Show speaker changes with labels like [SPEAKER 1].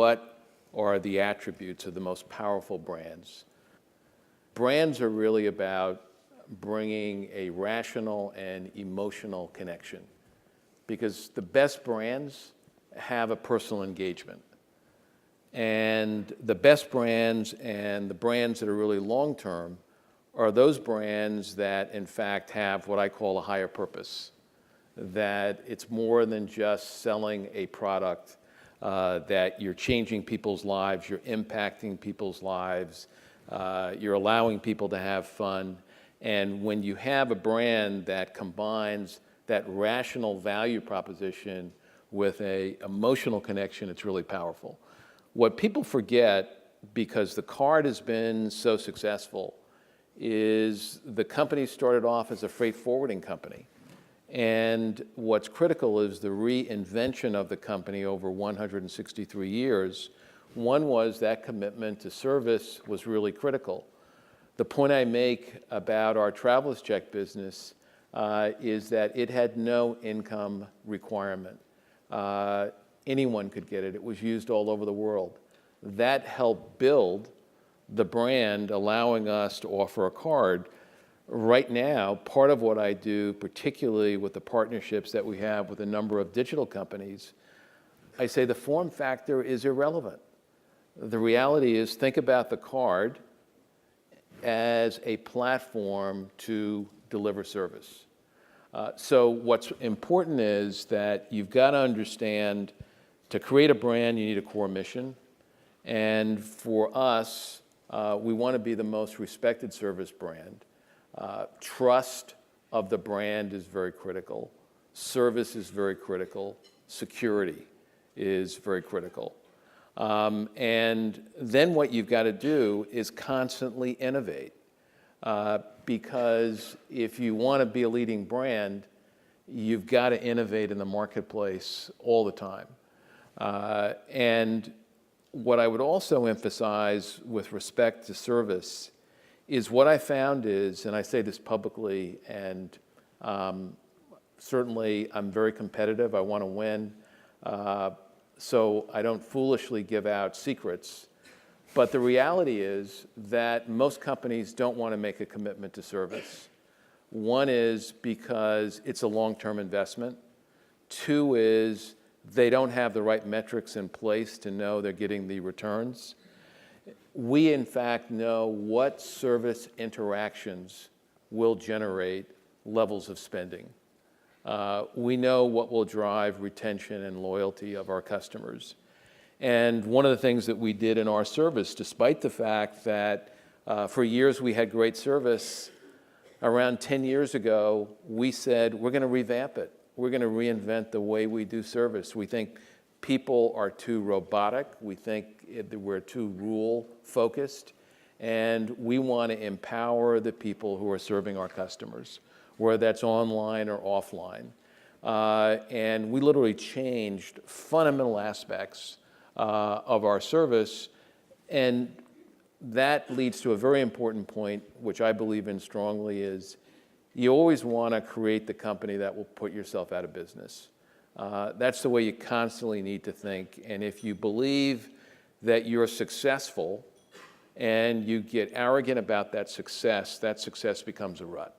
[SPEAKER 1] what are the attributes of the most powerful brands, brands are really about bringing a rational and emotional connection, because the best brands have a personal engagement. And the best brands and the brands that are really long-term are those brands that, in fact, have what I call a higher purpose, that it's more than just selling a product, that you're changing people's lives, you're impacting people's lives, you're allowing people to have fun. And when you have a brand that combines that rational value proposition with an emotional connection, it's really powerful. What people forget, because the card has been so successful, is the company started off as a freight forwarding company. And what's critical is the reinvention of the company over 163 years. One was that commitment to service was really critical. The point I make about our traveler's check business is that it had no income requirement. Anyone could get it. It was used all over the world. That helped build the brand, allowing us to offer a card. Right now, part of what I do, particularly with the partnerships that we have with a number of digital companies, I say the form factor is irrelevant. The reality is, think about the card as a platform to deliver service. So what's important is that you've got to understand, to create a brand, you need a core mission. And for us, we want to be the most respected service brand. Trust of the brand is very critical. Service is very critical. Security is very critical. And then what you've got to do is constantly innovate. Because if you want to be a leading brand, you've got to innovate in the marketplace all the time. And what I would also emphasize with respect to service is what I found is, and I say this publicly, and certainly I'm very competitive, I want to win, so I don't foolishly give out secrets. But the reality is that most companies don't want to make a commitment to service. One is because it's a long-term investment. Two is they don't have the right metrics in place to know they're getting the returns. We, in fact, know what service interactions will generate levels of spending. We know what will drive retention and loyalty of our customers. And one of the things that we did in our service, despite the fact that for years we had great service, around 10 years ago, we said, we're going to revamp it. We're going to reinvent the way we do service. We think people are too robotic. We think we're too rule-focused. And we want to empower the people who are serving our customers, whether that's online or offline. And we literally changed fundamental aspects of our service. And that leads to a very important point, which I believe in strongly, is you always want to create the company that will put yourself out of business. That's the way you constantly need to think. And if you believe that you're successful and you get arrogant about that success becomes a rut.